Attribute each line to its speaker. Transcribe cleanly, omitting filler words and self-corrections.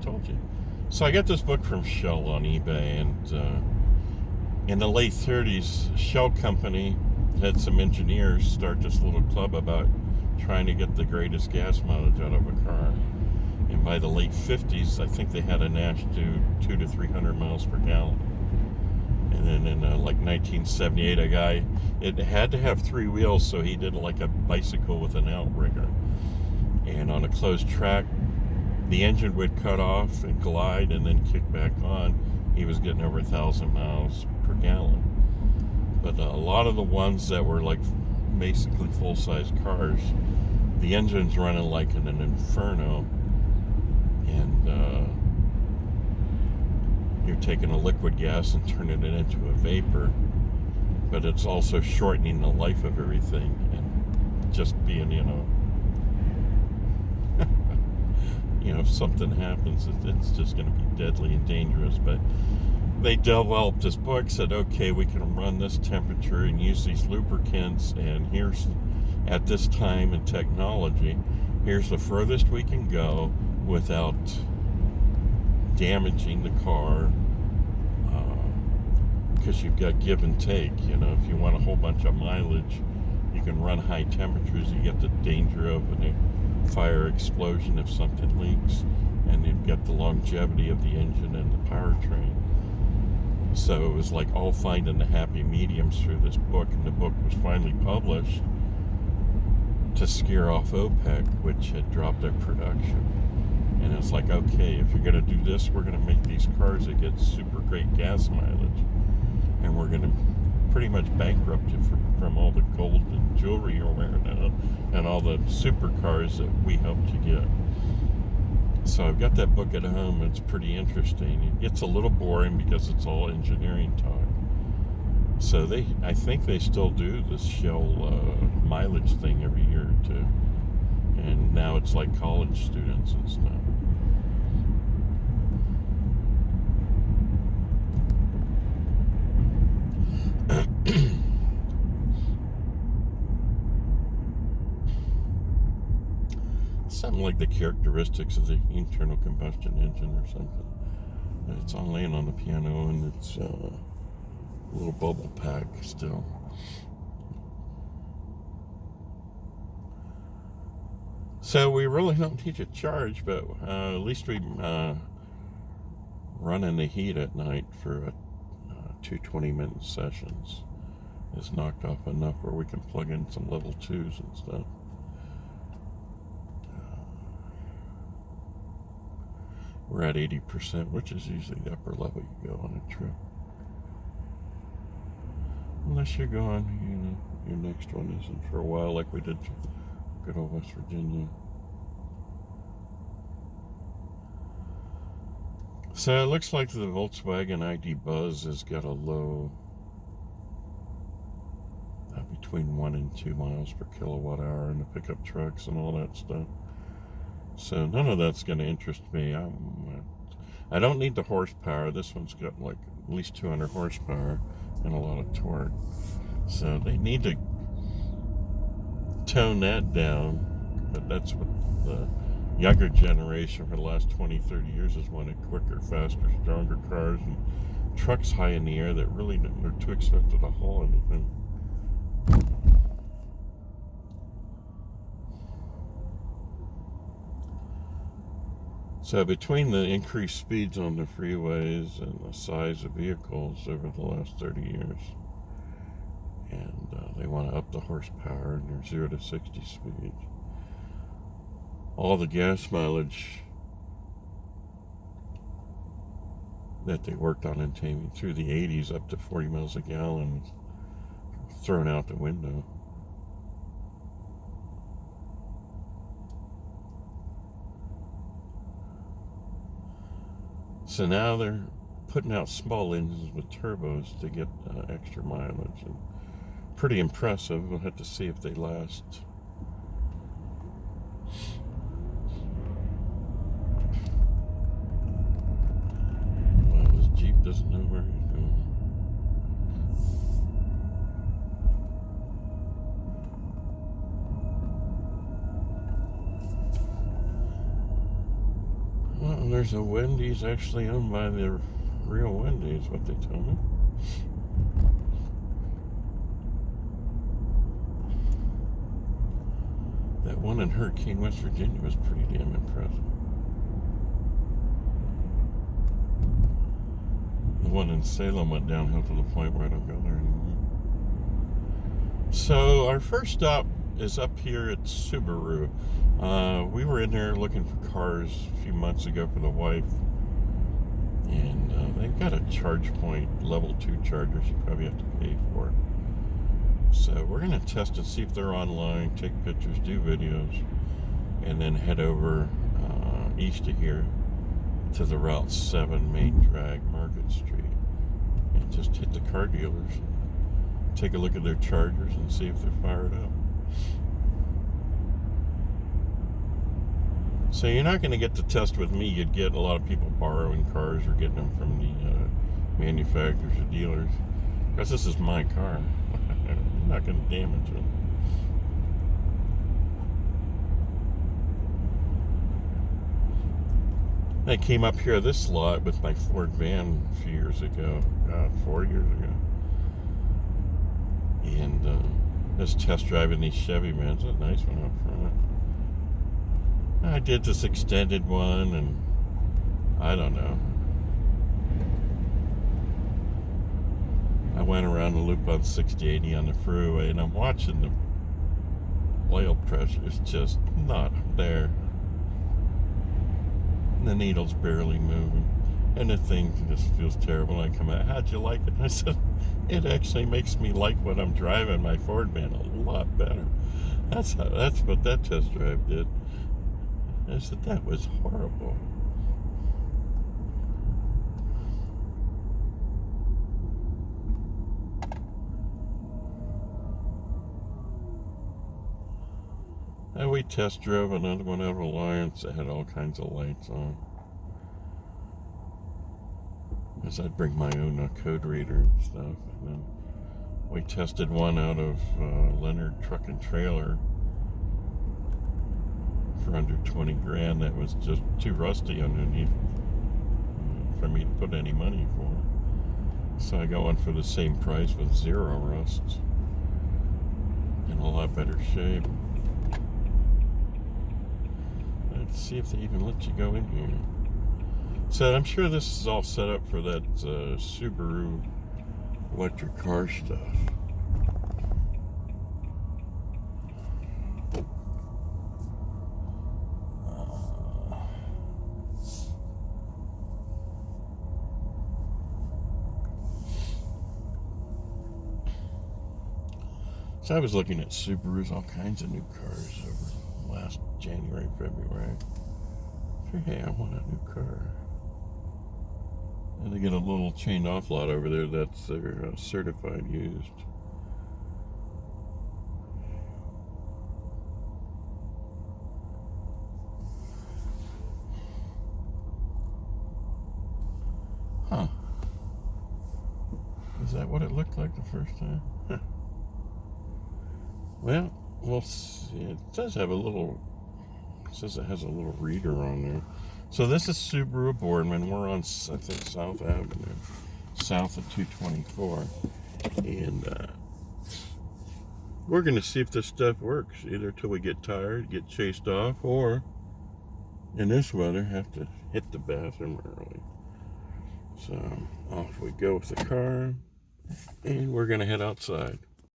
Speaker 1: told you. So I got this book from Shell on eBay, and in the late 30s, Shell Company had some engineers start this little club about trying to get the greatest gas mileage out of a car. And by the late 50s, I think they had a Nash do 200 to 300 miles per gallon. And then in like 1978, a guy, it had to have 3 wheels, so he did like a bicycle with an outrigger. And on a closed track, the engine would cut off and glide and then kick back on. He was getting over 1,000 miles per gallon. But a lot of the ones that were like basically full-size cars, the engine's running like in an inferno, and you're taking a liquid gas and turning it into a vapor, but it's also shortening the life of everything and just being, if something happens, it's just going to be deadly and dangerous. But they developed this book, said, okay, we can run this temperature and use these lubricants, and here's, at this time in technology, here's the furthest we can go without damaging the car, because you've got give and take. If you want a whole bunch of mileage, you can run high temperatures, you get the danger of a fire explosion if something leaks, and you've got the longevity of the engine and the powertrain. So it was like all finding the happy mediums through this book, and the book was finally published to scare off OPEC, which had dropped their production. And it's like, okay, if you're going to do this, we're going to make these cars that get super great gas mileage, and we're going to pretty much bankrupt you from all the gold and jewelry you're wearing now, and all the supercars that we helped you get. So I've got that book at home. It's pretty interesting. It gets a little boring because it's all engineering talk. So I think they still do this Shell mileage thing every year or two. And now it's like college students and stuff. Something like the characteristics of the internal combustion engine or something. It's on laying on the piano, and it's a little bubble pack still. So we really don't need to charge, but at least we run in the heat at night for 2 20-minute sessions. It's knocked off enough where we can plug in some level 2s and stuff. We're at 80%, which is usually the upper level you go on a trip. Unless you're going, your next one isn't for a while, like we did good old West Virginia. So it looks like the Volkswagen ID Buzz has got a low between 1 and 2 miles per kilowatt hour in the pickup trucks and all that stuff. So none of that's going to interest me. I don't need the horsepower. This one's got like at least 200 horsepower and a lot of torque. So they need to tone that down. But that's what the younger generation for the last 20, 30 years has wanted: quicker, faster, stronger cars and trucks high in the air that really they're too expensive to haul anything. So between the increased speeds on the freeways and the size of vehicles over the last 30 years, and they want to up the horsepower in their 0 to 60 speeds, all the gas mileage that they worked on in taming through the 80s up to 40 miles a gallon thrown out the window. So now they're putting out small engines with turbos to get extra mileage. And pretty impressive. We'll have to see if they last. Wow, this Jeep doesn't know where he's going. there's a Wendy's actually owned by the real Wendy's, what they told me. That one in Hurricane, West Virginia was pretty damn impressive. The one in Salem went downhill to the point where I don't go there anymore. So our first stop is up here at Subaru. We were in there looking for cars a few months ago for the wife. And they've got a charge point, level 2 chargers you probably have to pay for. So we're going to test and see if they're online, take pictures, do videos, and then head over east of here to the Route 7 main drag, Market Street, and just hit the car dealers, take a look at their chargers and see if they're fired up. So you're not going to get the test with me. You'd get a lot of people borrowing cars or getting them from the manufacturers or dealers, because this is my car. I'm not going to damage it. I came up here this lot with my Ford van a few years ago, 4 years ago, and just test driving these Chevy vans. That's a nice one up front. I did this extended one, and I don't know. I went around the loop on 6080 on the freeway, and I'm watching the oil pressure is just not there. The needle's barely moving, and the thing just feels terrible. I come out, how'd you like it? I said, it actually makes me like what I'm driving my Ford van a lot better. That's what that test drive did. I said, that was horrible. And we test drove another one out of Alliance that had all kinds of lights on. Because I'd bring my own code reader and stuff. And then we tested one out of Leonard Truck and Trailer for under 20 grand. That was just too rusty underneath for me to put any money for. So I got one for the same price with 0 rusts. In a lot better shape. Let's see if they even let you go in here. So I'm sure this is all set up for that Subaru electric car stuff. So I was looking at Subarus, all kinds of new cars over last January, February. Hey, I want a new car. And they get a little chained off lot over there that's their certified used. Huh. Is that what it looked like the first time? Well, we'll see. It does have a little, it says it has a little reader on there. So this is Subaru Boardman. We're on, I think, South Avenue, south of 224. And we're going to see if this stuff works, either till we get tired, get chased off, or in this weather, have to hit the bathroom early. So off we go with the car, and we're going to head outside.